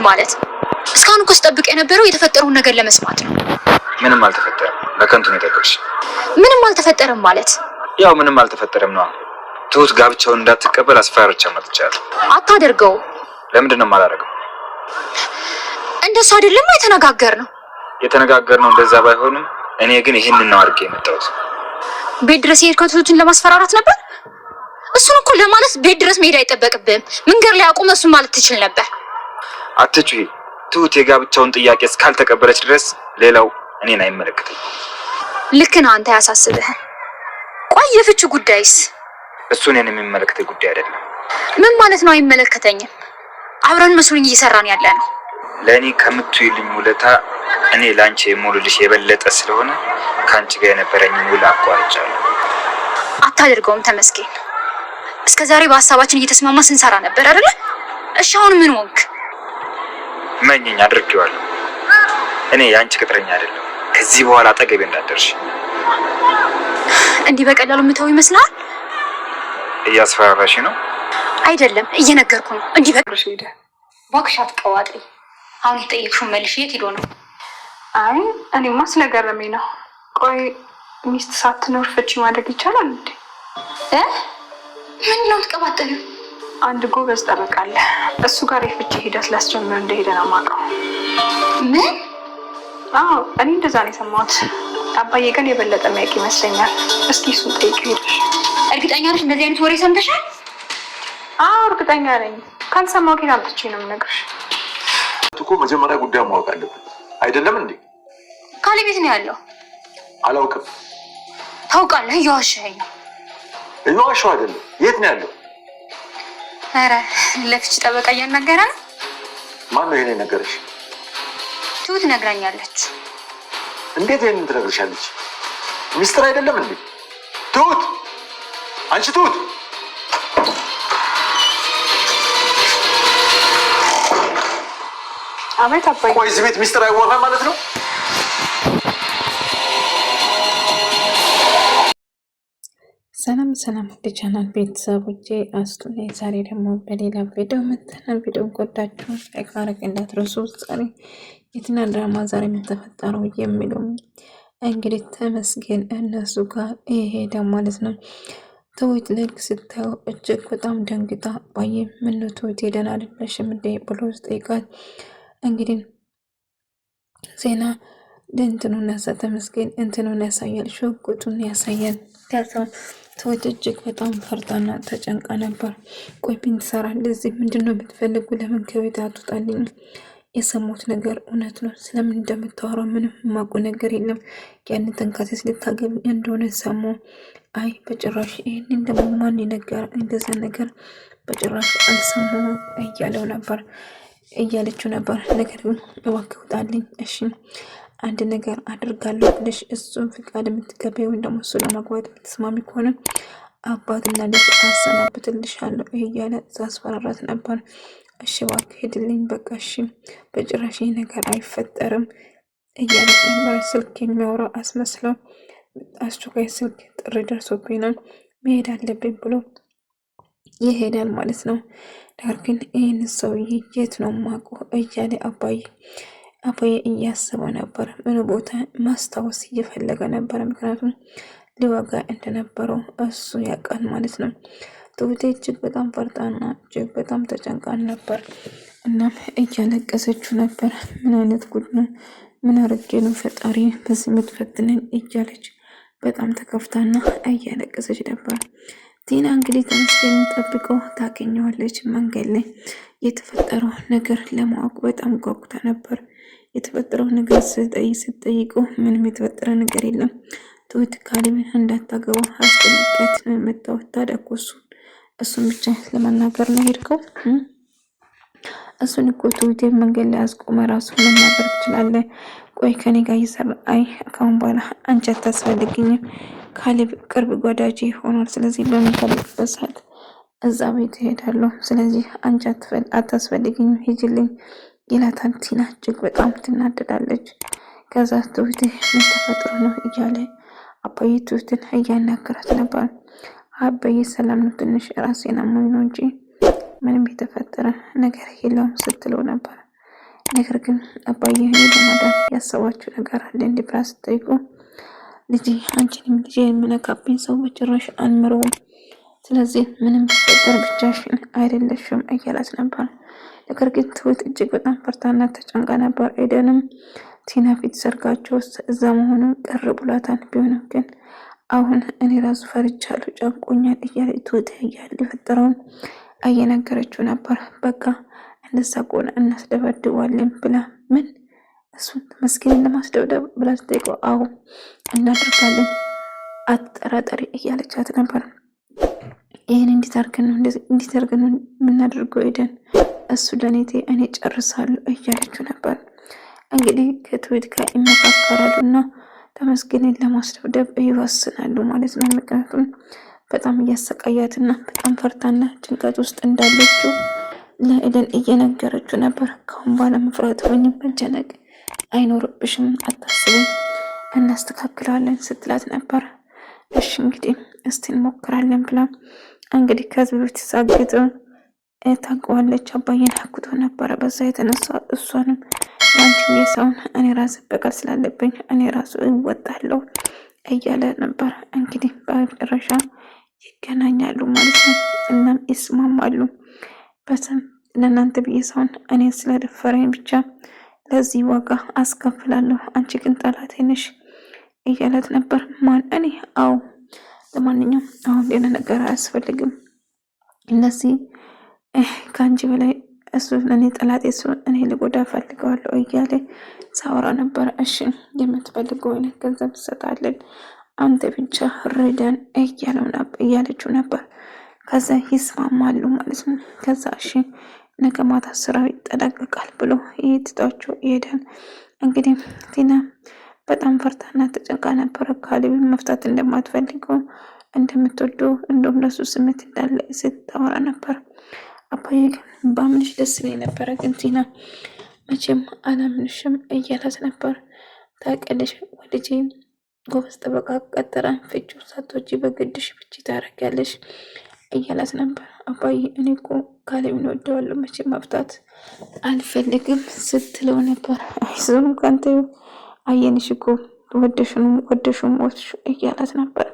ማለት? እስካሁን እኮ ስጠብቅ የነበረው የተፈጠረውን ነገር ለመስማት ነው። ምንም አልተፈጠረም። በከንቱ ነው የጠበቅሽ። ምንም አልተፈጠረም ማለት? ያው ምንም አልተፈጠረም ነው። ትሁት ጋብቻውን እንዳትቀበል አስፈራርቻ መጥቻለሁ። አታደርገው። ለምንድን ነው የማላደርገው? እንደሱ አይደለም የተነጋገርነው እንደዛ ባይሆንም እኔ ግን ይሄንን ነው አድርጌ የመጣሁት። ቤት ድረስ የሄድከው ትሁትን ለማስፈራራት ነበር? እሱን እኮ ለማለት ቤት ድረስ መሄድ አይጠበቅብህም። መንገድ ላይ አቁመህ እሱን ማለት ትችል ነበር። አትጩሂ። ትሁት የጋብቻውን ጥያቄ እስካልተቀበለች ድረስ ሌላው እኔን አይመለከተኝም። ልክ ነህ አንተ፣ አያሳስብህም። ቆይ የፍቹ ጉዳይስ? እሱ እኔን የሚመለከተኝ ጉዳይ አይደለም። ምን ማለት ነው አይመለከተኝም? አብረን መስሎኝ እየሰራን ያለ ነው። ለእኔ ከምትይልኝ ውለታ እኔ ላንቺ የምውልልሽ የበለጠ ስለሆነ ከአንቺ ጋር የነበረኝን ውል አቋርጫለሁ። አታደርገውም ተመስገን። እስከ ዛሬ በሀሳባችን እየተስማማ ስንሰራ ነበር አይደለ? እሺ አሁን ምን ሆንክ? መኝኝ አድርጌዋለሁ። እኔ የአንቺ ቅጥረኛ አይደለም። ከዚህ በኋላ አጠገቤ እንዳትደርሺ። እንዲህ በቀላሉ የምተው ይመስላል? እያስፈራራሽ ነው? አይደለም፣ እየነገርኩ ነው። እንዲህ በቀላሉ ሄደ። እባክሽ አትቀዋጥሪ። አሁን የጠየቅሽውን መልሽ። የት ሄዶ ነው? አይ እኔማ ስለገረመኝ ነው። ቆይ ሚስት ሳትኖር ፍቺ ማድረግ ይቻላል እንዴ? ምን ነው ትቀባጠሉ? አንድ ጎበዝ ጠበቃ አለ። እሱ ጋር የፍቺ ሂደት ላስጀምር እንደሄደ ነው የማውቀው። ምን? አዎ እኔ እንደዛ ነው የሰማሁት። አባዬ ግን የበለጠ የሚያውቅ ይመስለኛል። እስኪ እሱን ጠይቂው ሄደሽ። እርግጠኛ ነሽ እንደዚህ አይነት ወሬ ሰምተሻል? አዎ እርግጠኛ ነኝ። ካልሰማሁ ጌታ አምጥቼ ነው የምነግርሽ። እኮ መጀመሪያ ጉዳይ ማወቅ አለብን አይደለም እንዴ? ካሌ ቤት ነው ያለው። አላውቅም። ታውቃለህ? እየዋሸኸኝ ነው። እየዋሸሁ አይደለም። የት ነው ያለው? ኧረ ለፍቺ ጠበቃ እያናገረ ነው። ማን ነው ይሄን ነገርሽ? ትሁት ነግራኛለች። እንዴት ይሄንን ትነግርሻለች? ሚስጥር አይደለም እንዴ? ትሁት፣ አንቺ ትሁት! አቤት አባዬ። ቆይ እዚህ ቤት ሚስጥር አይወራም ማለት ነው? ሰላም ሰላም ለቻናል ቤተሰቦቼ አስቱ ነኝ። ዛሬ ደግሞ በሌላ ቪዲዮ መጥተናል። ቪዲዮን ከወዳችሁ ላይክ ማድረግ እንዳትረሱ። ዛሬ የትና ድራማ ዛሬ የምትፈጠረው የሚለው እንግዲህ ተመስገን እነሱ ጋር ይሄዳ ማለት ነው። ትሁት ልክ ስታየው እጅግ በጣም ደንግጣ ባየ ምን ነው ትሁት ሄደን አይደለሽም እንዴ ብሎ ስጠይቃት እንግዲህ ዜና እንትኑን ተመስገን እንትኑን ያሳያል፣ ሽጉጡን ያሳያል። ከዛው ትሁት እጅግ በጣም ፈርታና ተጨንቃ ነበር። ቆይ ምን ትሰራለህ እዚህ? ምንድነው የምትፈልጉ? ለምን ከቤት አትወጣልኝ? የሰሙት ነገር እውነት ነው? ስለምን እንደምታወራው ምንም የማውቁ ነገር የለም። ያንን ተንካሴስ ልታገቢ እንደሆነ ሰሙ። አይ በጭራሽ ይህንን ደግሞ ማን ይነገር? እንደዛ ነገር በጭራሽ አልሰማሁም እያለው ነበር እያለችው ነበር። ነገር ግን እባክህ ውጣልኝ እሺ አንድ ነገር አድርጋለሁ ብለሽ እሱን ፍቃድ የምትገበይ ወይም ደግሞ እሱ ለማግባት የምትስማሚ ከሆነ አባትና ልጅ አሰናብትልሻለሁ እያለ አስፈራራት ነበር። እሺ እባክህ ሂድልኝ በቃ እሺ በጭራሽ ይህ ነገር አይፈጠርም እያለች ነበር። ስልክ የሚያወራ አስመስለው አስቸኳይ ስልክ ጥሪ ደርሶብኝ ነው መሄድ አለብኝ ብሎ ይሄዳል ማለት ነው። ነገር ግን ይህን ሰውዬ የት ነው የማውቀው እያለ አባዬ እያሰበ ነበር። ምን ቦታ ማስታወስ እየፈለገ ነበር። ምክንያቱም ሊወጋ እንደነበረው እሱ ያውቃል ማለት ነው። ትሁቴ እጅግ በጣም ፈርጣና እጅግ በጣም ተጨንቃን ነበር። እናም እያለቀሰችው ነበር። ምን አይነት ጉድ ነው? ምን አርጌ ነው ፈጣሪ በዚህ የምትፈትነኝ እያለች በጣም ተከፍታና እያለቀሰች ነበር። ቲና እንግዲህ ተመስገን ጠብቀው ታገኘዋለች። መንገድ ላይ የተፈጠረው ነገር ለማወቅ በጣም ጓጉታ ነበር። የተፈጠረው ነገር ስትጠይቀው ምንም የተፈጠረ ነገር የለም። ትሁት ካሌብን እንዳታገባው አስጠንቅቂያት ነው የመጣው። ታዲያ እኮ እሱን ብቻ ለመናገር ነው ሄድከው? እሱን እኮ ትሁት መንገድ ላይ አስቆመ ራሱ መናገር ትችላለህ። ቆይ ከኔ ጋር እየሰራ አይ ካሁን በኋላ አንቺ አታስፈልግኝም። ካሌብ ቅርብ ጓዳጅ ሆኗል። ስለዚህ በሚፈልግበት ሰዓት እዛ ቤት እሄዳለሁ። ስለዚህ አንቺ አታስፈልግኝም ሂጂልኝ ይላታል። ቲና እጅግ በጣም ትናደዳለች። ከዛ ትሁት ምን ተፈጥሮ ነው እያለ አባዬ ትሁትን እያናገራት ነበር። አባዬ ሰላም ነው፣ ትንሽ ራሴን አሞኝ ነው እንጂ ምንም የተፈጠረ ነገር የለውም ስትለው ነበር። ነገር ግን አባዬ እኔ ለማዳን ያሰባችሁ ነገር አለ እንዴ ብላ ስትጠይቁ ልጄ አንቺንም ልጄ የምነካብኝ ሰው በጭራሽ አንምረውም። ስለዚህ ምንም ቢፈጠር ብቻሽን አይደለሽም እያላት ነበር። ነገር ግን ትሁት እጅግ በጣም ፈርታና ተጨንቃ ነበር። ኤደንም ቲና ፊት ሰርጋቸው እዛ መሆኑን ቅር ብሏታል። ቢሆንም ግን አሁን እኔ ራሱ ፈርቻለሁ ጨንቆኛል እያለ ትሁት እያለ የፈጠረውን እየነገረችው ነበር። በቃ እንደዛ ከሆነ እናስደበድባለን ብላ ምን እሱን ተመስገን ለማስደብደብ ብላ ስትጠይቀው አዎ እናደርጋለን አጠራጠሪ እያለቻት ነበር። ይህን እንዲታርገን ነው የምናደርገው ኤደን እሱ ለኔቴ እኔ ጨርሳለሁ እያለችው ነበር። እንግዲህ ከትሁት ጋር ይመካከራሉ እና ተመስገንን ለማስደብደብ ይወስናሉ ማለት ነው። ምክንያቱም በጣም እያሰቃያትና በጣም ፈርታና ጭንቀት ውስጥ እንዳለችው ለኤደን እየነገረችው ነበር። ካሁን በኋላ መፍራት ወይም መጨነቅ አይኖርብሽም፣ አታስብም፣ እናስተካክለዋለን ስትላት ነበር። እሺ እንግዲህ እስቲ እንሞክራለን ብላ እንግዲህ ከዚህ በፊት ሳግጥ ታውቀዋለች አባዬን አግቶ ነበረ። በዛ የተነሳ እሷንም አንቺ የሰውን እኔ ራስ በቀል ስላለብኝ እኔ ራሱ እወጣለሁ እያለ ነበር። እንግዲህ በመጨረሻ ይገናኛሉ ማለት ነው። እናም ይስማማሉ። በስም ለእናንተ ብዬ ሰውን እኔ ስለደፈረኝ ብቻ ለዚህ ዋጋ አስከፍላለሁ፣ አንቺ ግን ጠላቴ ነሽ እያለት ነበር። ማን እኔ? አዎ ለማንኛውም አሁን ሌላ ነገር አያስፈልግም፣ እነዚህ ከአንቺ በላይ እሱ ለእኔ ጠላቴ ሲሆን እኔ ልጎዳ ፈልገዋለሁ እያለ ሳወራ ነበር። እሺ የምትፈልገው አይነት ገንዘብ ትሰጣለን፣ አንተ ብቻ ርደን እያለችው ነበር። ከዛ ይስማማሉ ማለት ነው። ከዛ እሺ ነገ ማታ ስራው ይጠናቀቃል ብሎ ትቷቸው ይሄዳል። እንግዲህ ቲና በጣም ፈርታና ተጨንቃ ነበረ። ካሌብን መፍታት እንደማትፈልገው እንደምትወደው እንደውም ለሱ ስሜት እንዳለ ስታወራ ነበር። አባዬ ግን በአምንሽ ደስ ይለኝ ነበረ፣ ግን ቲና መቼም አላምንሽም እያላት ነበር። ታውቂያለሽ ወልጄ ጎበዝ ጠበቃ ቀጠረን ፍቹ ሳትወጂ በግድሽ ፍቺ ታደርጊያለሽ እያላት ነበር። አባዬ እኔ እኮ ካሌብን ወደዋለሁ መቼም መፍታት አልፈልግም ስትለው ነበር። አይዞህ ካንተ አየንሽ እኮ ወደሹም እያላት ነበር።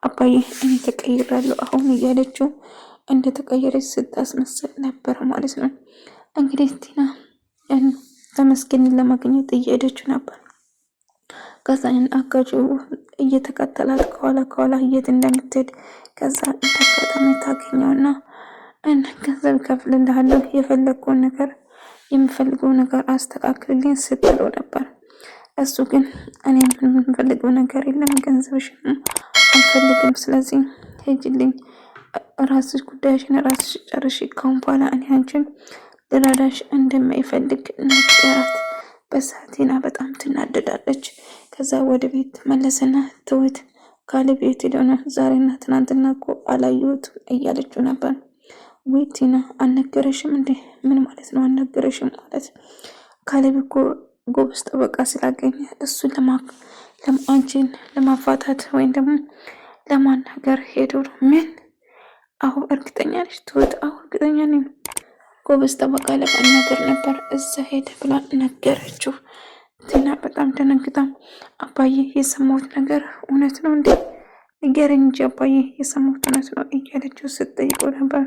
አባዬ እኔ ተቀይራለሁ አሁን እያለችው እንደተቀየረች ስታስመስል ነበር ማለት ነው። እንግዲህ ቲና ተመስገንን ለማግኘት እየሄደችው ነበር። ከዛን አጋጁ እየተከተላት ከኋላ የት እንደምትሄድ ከዛ አጋጣሚ ታገኘውና ገንዘብ ከፍልልሃለሁ የምፈልገው ነገር አስተካክልልኝ ስትለው ነበር። እሱ ግን እኔ የምፈልገው ነገር የለም ገንዘብሽን አልፈልግም፣ ስለዚህ ሄጅልኝ ራስሽ ጉዳይሽን ራስሽ ጨርሽ፣ ካሁን በኋላ እኔ አንቺን ልረዳሽ እንደማይፈልግ ነገራት። በሳቲና በጣም ትናደዳለች። ከዛ ወደ ቤት መለሰና ትሁት ካሌብ ቤት ሄደው ነው ዛሬና ትናንትና እኮ አላየሁትም እያለችው ነበር። ወይ ቲና አልነገረሽም እንዴ? ምን ማለት ነው አልነገረሽም ማለት? ካሌብ እኮ ጎበዝ ጠበቃ ስላገኘ እሱን አንቺን ለማፋታት ወይም ደግሞ ለማናገር ሄዶ ነው። ምን? አሁ እርግጠኛ ነሽ ትሁት? አሁ እርግጠኛ ነኝ። ጎበዝ ጠበቃ ለማናገር ነበር እዛ ሄደ ብላ ነገረችው። ቲና በጣም ደነግጣ አባዬ የሰማሁት ነገር እውነት ነው እንዴ? ንገረኝ እንጂ አባዬ የሰማሁት እውነት ነው እያለችው ስትጠይቀው ነበር።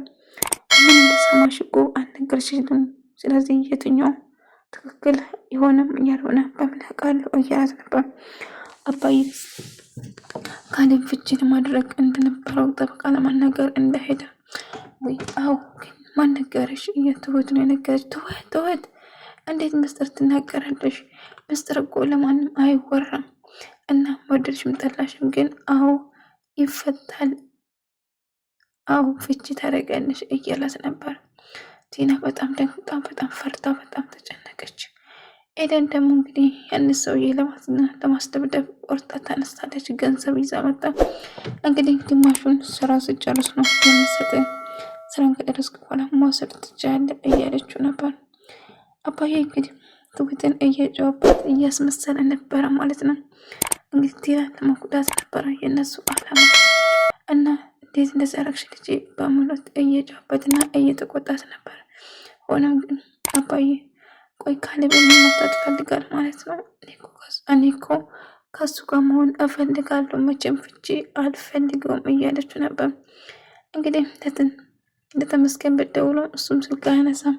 ምን እንደሰማሽ እኮ አልነገርሽኝም፣ ስለዚህ የትኛው ትክክል የሆነም ያልሆነ በምን አውቃለሁ እያላት ነበር። አባዬ ካሌብ ፍቺ ለማድረግ እንደነበረው ጠበቃ ለማናገር እንደሄደ። ወይ አዎ፣ ግን ማን ነገረሽ? ትሁት ነው የነገረች። ትሁት እንዴት ምስጢር ትናገራለሽ? ምስጢር እኮ ለማንም አይወራም እና ወደድሽም ጠላሽም ግን አዎ ይፈታል፣ አዎ ፍቺ ታደርጊያለሽ እያላት ነበር። ቲና በጣም ደንግጣ በጣም ፈርታ በጣም ተጨነቀች። ኤደን ደግሞ እንግዲህ ያን ሰውዬ ለማስደብደብ ቆርጣ ተነስታለች። ገንዘብ ይዛ መጣ። እንግዲህ ግማሹን ስራ ስጨርስ ነው የምሰጥህ፣ ስራን ከጨረስክ በኋላ መውሰድ ትችላለህ እያለችው ነበር። አባዬ እንግዲህ ትሁትን እየጨዋበት እያስመሰለ ነበረ ማለት ነው። እንግዲህ ቲና ለመጉዳት ነበረ የነሱ አላማ እና እንዴት እንደዚህ አደረግሽ ልጄ በማለት እየጨዋበትና እየተቆጣት ነበር። ሆኖም ግን አባዬ ቆይ ካሌብን መፍታት ይፈልጋል ማለት ነው? እኔ እኮ ከሱ ጋር መሆን እፈልጋለሁ፣ መቼም ፍቺ አልፈልገውም እያለችው ነበር። እንግዲህ ለተመስገን ብትደውሎ እሱም ስልክ አያነሳም።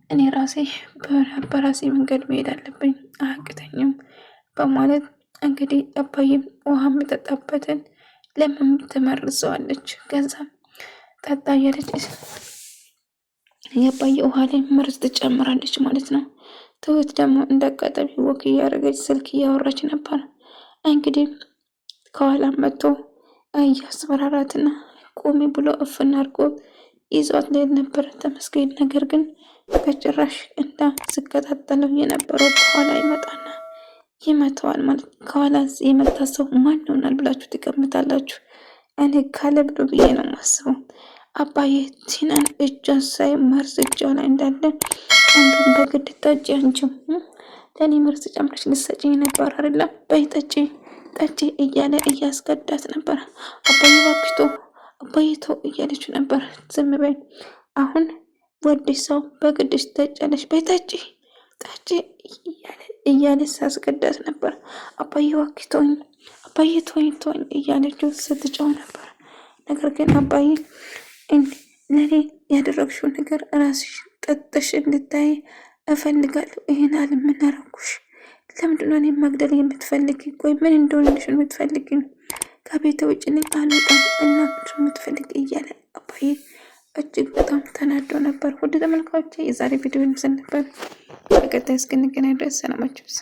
እኔ ራሴ በራሴ መንገድ መሄድ አለብኝ አያቅተኝም በማለት እንግዲህ አባዬም ውሃ የምጠጣበትን ለምን ትመርዘዋለች። ከዛ ጠጣ እያለች የአባዬ ውሃ ላይ መርዝ ትጨምራለች ማለት ነው። ትሁት ደግሞ እንዳጋጣሚ ወክ እያደረገች ስልክ እያወራች ነበር። እንግዲህ ከኋላ መጥቶ እያስፈራራትና ቆሚ ብሎ እፍና አድርጎ ይዟት ላይ ነበረ ተመስገን። ነገር ግን በጭራሽ ስከታተለው የነበረው ከኋላ ይመጣና ይመታዋል ማለት ነው። ከኋላ የመታ ሰው ማን ይሆናል ብላችሁ ትገምታላችሁ? እኔ ካሌብ ነው ብዬ ነው የማስበው። አባዬ ቲናን እጇን ሳይ መርዝ እጇ ላይ እንዳለ እንዲሁም በግድ ጠጪ፣ አንቺም ለእኔ መርዝ ጨምረሽ ልትሰጪኝ ነበር አይደለም? በይ ጠጪ ጠጪ እያለ እያስገዳት ነበር። አባዬ ባክቶ አባዬቶ እያለች ነበር። ዝም በይ አሁን ወደሽ ሰው በግድሽ ትጠጫለሽ፣ በይ ጠጪ ጠጪ እያለ ሳስገዳት ነበር። አባዬ ባክቶኝ አባዬ ቶኝ እያለችው ስትጫው ነበር። ነገር ግን አባዬ ለኔ ያደረግሽው ነገር ራስሽ ጠጥሽ እንድታይ እፈልጋለሁ። ይሄን አልምናረኩሽ ለምንድነው እኔ መግደል የምትፈልጊ? ቆይ ምን እንደሆነልሽ ነው የምትፈልጊ? ከቤተ ውጭ ልኝ አልወጣም እና ምንድን ነው የምትፈልጊ? እያለ አባዬ እጅግ በጣም ተናዶ ነበር። ውድ ተመልካቾቼ የዛሬ ቪዲዮ ይመስል ነበር። በቀጣይ እስክንገናኝ ድረስ ሰላማችሁ ይብዛ።